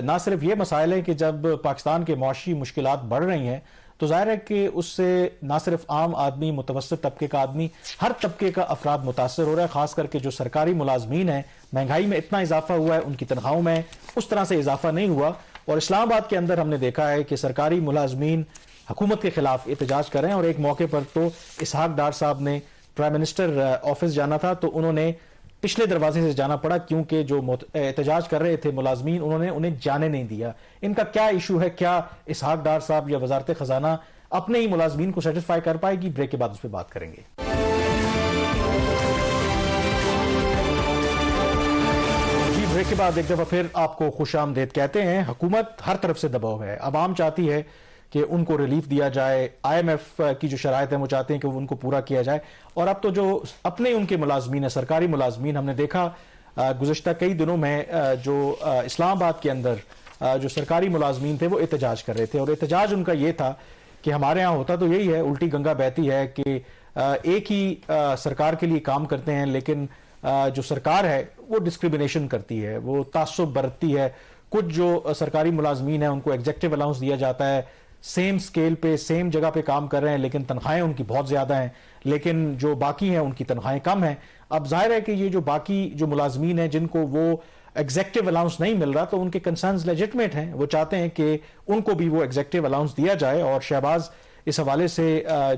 ना सिर्फ ये मसाइल है कि जब पाकिस्तान के मौशी मुश्किलात बढ़ रही हैं तो जाहिर है कि उससे ना सिर्फ आम आदमी, मुतवस्सित तबके का आदमी, हर तबके का अफराद मुतासर हो रहा है। खास करके जो सरकारी मुलाजमीन है, महंगाई में इतना इजाफा हुआ है, उनकी तनख्वाहों में उस तरह से इजाफा नहीं हुआ। और इस्लामाबाद के अंदर हमने देखा है कि सरकारी मुलाजमीन हुकूमत के खिलाफ एहतजाज कर रहे हैं, और एक मौके पर तो इसहाक डार साहब ने प्राइम मिनिस्टर ऑफिस जाना था तो उन्होंने पिछले दरवाजे से जाना पड़ा, क्योंकि जो एहतजाज कर रहे थे मुलाजमीन, उन्होंने उन्हें जाने नहीं दिया। इनका क्या इशू है? क्या इसहाक डार साहब या वजारत खजाना अपने ही मुलाजमीन को सेटिस्फाई कर पाएगी? ब्रेक के बाद उस पर बात करेंगे। जी, ब्रेक के बाद एक दफा फिर आपको खुशामदीद कहते हैं। हुकूमत हर तरफ से दबाव है, आवाम चाहती है कि उनको रिलीफ दिया जाए, IMF की जो शराइत है वो चाहते हैं कि उनको पूरा किया जाए, और अब तो जो अपने उनके मुलाजमीन है, सरकारी मुलाजमीन, हमने देखा गुज़श्ता कई दिनों में जो इस्लामाबाद के अंदर जो सरकारी मुलाजमीन थे वो एहतजाज कर रहे थे, और एहतजाज उनका ये था कि हमारे यहाँ होता तो यही है, उल्टी गंगा बहती है कि एक ही सरकार के लिए काम करते हैं, लेकिन जो सरकार है वो डिस्क्रिमिनेशन करती है, वो तासुब बरतती है। कुछ जो सरकारी मुलाजमीन है उनको एग्जेक्टिव अलाउंस दिया जाता है, सेम स्केल पे सेम जगह पे काम कर रहे हैं, लेकिन तनख्वाहें उनकी बहुत ज्यादा हैं, लेकिन जो बाकी हैं उनकी तनख्वाहें कम हैं। अब जाहिर है कि ये जो बाकी जो मुलाजमीन हैं जिनको वो एग्जेक्टिव अलाउंस नहीं मिल रहा, तो उनके कंसर्न्स लेजिटमेट हैं, वो चाहते हैं कि उनको भी वो एग्जेक्टिव अलाउंस दिया जाए। और शहबाज इस हवाले से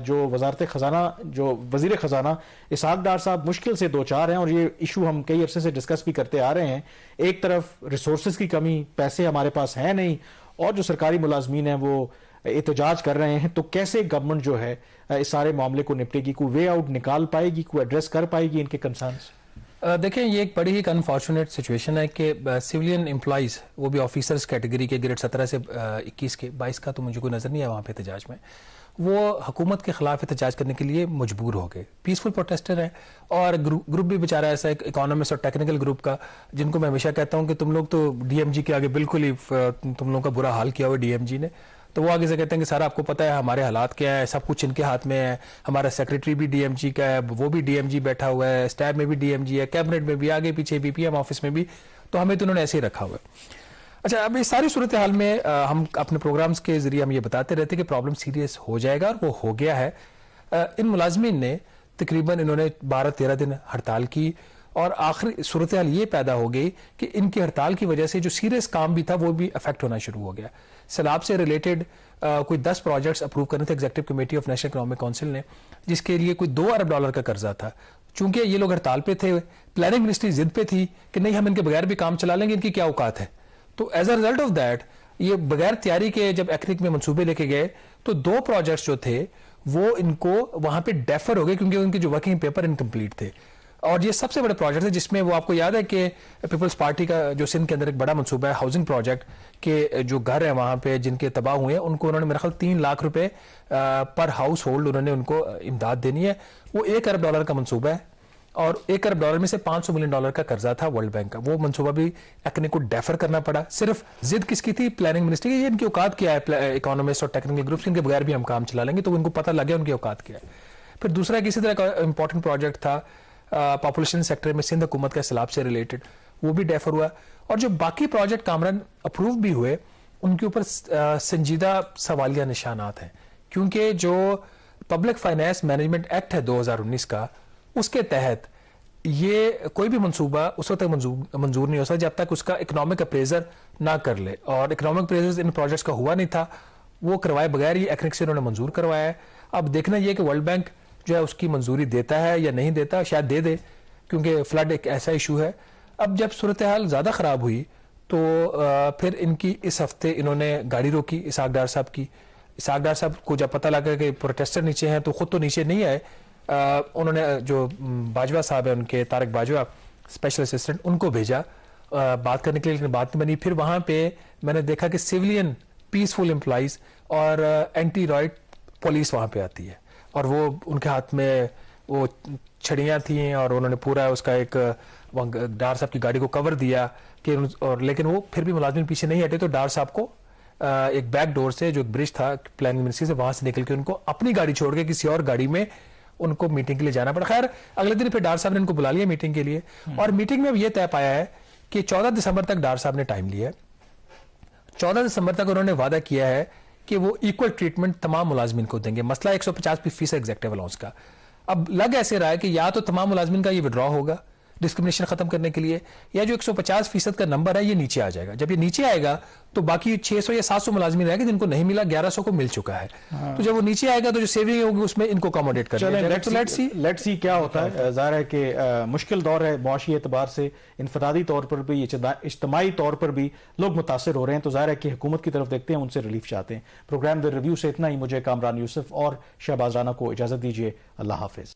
जो वजारत खजाना, जो वजीर खजाना इसहाक डार साहब मुश्किल से दो चार हैं, और ये इशू हम कई अरसे से डिस्कस भी करते आ रहे हैं। एक तरफ रिसोर्सेज की कमी, पैसे हमारे पास है नहीं, और जो सरकारी मुलाजमीन हैं वो एहतजाज कर रहे हैं, तो कैसे गवर्नमेंट जो है इस सारे मामले को निपटेगी? कोई वे आउट निकाल पाएगी, कोई एड्रेस कर पाएगी इनके कंसर्न्स? देखें, ये एक बड़ी ही अनफॉर्चुनेट सिचुएशन है कि सिविलियन एम्प्लॉइज, वो भी ऑफिसर्स कैटेगरी के ग्रेड 17 से 21 के 22 का तो मुझे कोई नजर नहीं है वहाँ पे एहतजाज में, वो हुकूमत के खिलाफ एहतजाज करने के लिए मजबूर हो गए। पीसफुल प्रोटेस्टर हैं, और ग्रुप भी बेचारा ऐसा एक इकोनॉमिस्ट और टेक्निकल ग्रुप का, जिनको मैं हमेशा कहता हूँ कि तुम लोग तो DMG के आगे बिल्कुल ही तुम लोगों का बुरा हाल किया हुआ DMG ने। तो वो आगे से कहते हैं कि सर आपको पता है हमारे हालात क्या है, सब कुछ इनके हाथ में है, हमारा सेक्रेटरी भी DMG का है, वो भी DMG बैठा हुआ है, स्टैब में भी DMG है, कैबिनेट में भी, आगे पीछे BPM ऑफिस में भी, तो हमें तो उन्होंने ऐसे ही रखा हुआ है। अच्छा, अब इस सारी सूरत हाल में हम अपने प्रोग्राम्स के जरिए हम ये बताते रहते हैं कि प्रॉब्लम सीरियस हो जाएगा, और वो हो गया है। इन मुलाजमीन ने तकरीबन इन्होंने 12-13 दिन हड़ताल की, और आखिरी सूरत हाल ये पैदा हो गई कि इनकी हड़ताल की वजह से जो सीरियस काम भी था वो भी अफेक्ट होना शुरू हो गया। सैलाब से रिलेटेड कोई 10 प्रोजेक्ट्स अप्रूव करने थे executive committee of national economic council ने, जिसके लिए कोई $2 अरब का कर्जा था। चूंकि ये लोग हड़ताल पे थे, प्लानिंग मिनिस्ट्री जिद पे थी कि नहीं हम इनके बगैर भी काम चला लेंगे, इनकी क्या औकात है। तो as a result of that ये बगैर तैयारी के जब एक्निक में मंसूबे लेके गए तो 2 प्रोजेक्ट्स जो थे वो इनको वहां पे डेफर हो गए क्योंकि उनके जो वर्किंग पेपर इनकम्प्लीट थे। और ये सबसे बड़े प्रोजेक्ट है जिसमें वो आपको याद है कि पीपल्स पार्टी का जो सिंध के अंदर एक बड़ा मंसूबा है हाउसिंग प्रोजेक्ट के, जो घर है वहां पे जिनके तबाह हुए हैं उनको उन्होंने मेरे ख्याल 3 लाख रुपए पर हाउस होल्ड उन्होंने उनको इमदाद देनी है। वो $1 अरब का मंसूबा है और $1 अरब में से $500 मिलियन का कर्जा था वर्ल्ड बैंक का। वो मंसूबा भी एक्निक को डेफर करना पड़ा। सिर्फ जिद किसकी थी? प्लानिंग मिनिस्ट्री की। इनकी औकात क्या है? इकोनॉमिस्ट और टेक्निकल ग्रुप्स इनके बगैर भी हम काम चला लेंगे, तो उनको पता लग गया उनकी औकात क्या है। फिर दूसरा किसी तरह का इंपॉर्टेंट प्रोजेक्ट था पॉपुलेशन सेक्टर में सिंध हुकूमत का सैलाब से रिलेटेड, वो भी डेफर हुआ। और जो बाकी प्रोजेक्ट कामरान अप्रूव भी हुए उनके ऊपर संजीदा सवालिया निशानात हैं, क्योंकि जो पब्लिक फाइनेंस मैनेजमेंट एक्ट है 2019 का, उसके तहत ये कोई भी मंसूबा उस वक्त तक मंजूर नहीं हो सकता जब तक उसका इकोनॉमिक अप्रेजर ना कर ले। और इकोनॉमिक अप्रेजर इन प्रोजेक्ट्स का हुआ नहीं था, वो करवाए बगैर ही एक्निक से उन्होंने मंजूर करवाया है। अब देखना यह कि वर्ल्ड बैंक जो है उसकी मंजूरी देता है या नहीं देता, शायद दे दे क्योंकि फ्लड एक ऐसा इशू है। अब जब सूरत हाल ज़्यादा ख़राब हुई तो फिर इनकी इस हफ्ते इन्होंने गाड़ी रोकी इसहाक डार साहब की। इसहाक डार साहब को जब पता लगा कि प्रोटेस्टर नीचे हैं तो खुद तो नीचे नहीं आए, उन्होंने जो बाजवा साहब है उनके तारक बाजवा स्पेशल असिस्टेंट उनको भेजा बात करने के लिए, लेकिन बात नहीं बनी। फिर वहां पे मैंने देखा कि सिविलियन पीसफुल एम्प्लॉइज और एंटी रॉयट पुलिस वहां पे आती है और वो उनके हाथ में वो छड़ियां थी और उन्होंने पूरा उसका एक डार साहब की गाड़ी को कवर दिया कि और लेकिन वो फिर भी मुलाजिम पीछे नहीं हटे। तो डार साहब को एक बैक डोर से जो ब्रिज था प्लानिंग मिनिस्ट्री से वहां से निकल के उनको अपनी गाड़ी छोड़ के किसी और गाड़ी में उनको मीटिंग के लिए जाना पड़ा। खैर अगले दिन फिर डार साहब ने इनको बुला लिया मीटिंग के लिए और मीटिंग में ये तय पाया है कि 14 दिसंबर तक डार साहब ने टाइम लिया है। 14 दिसंबर तक उन्होंने वादा किया है कि वो इक्वल ट्रीटमेंट तमाम मुलाजमीन को देंगे। मसला 150% एग्जेक्टिव अलाउंस का। अब लग ऐसे रहा है कि या तो तमाम मुलाजमीन का ये विड्रॉ होगा डिस्क्रिमिनेशन खत्म करने के लिए, या जो 150% का नंबर है ये नीचे आ जाएगा। जब ये नीचे आएगा तो बाकी 600 या 700 मुलाजमीन रहेंगे जिनको नहीं मिला, 1100 को मिल चुका है। तो जब वो नीचे आएगा तो जो सेविंग होगी उसमें इनको अकोमोडेट कर लेट्स सी क्या होता है। जाहिर है कि मुश्किल दौर है मुआशी एतबार से, इनफरादी तौर पर भी, इज्तिमाई तौर पर भी लोग मुतासर हो रहे हैं। तो जाहिर है कि हुकूमत की तरफ देखते हैं, उनसे रिलीफ चाहते हैं। प्रोग्राम द रिव्यू से इतना ही। मुझे कामरान यूसुफ और शहबाज राना को इजाजत दीजिए। अल्लाह हाफिज।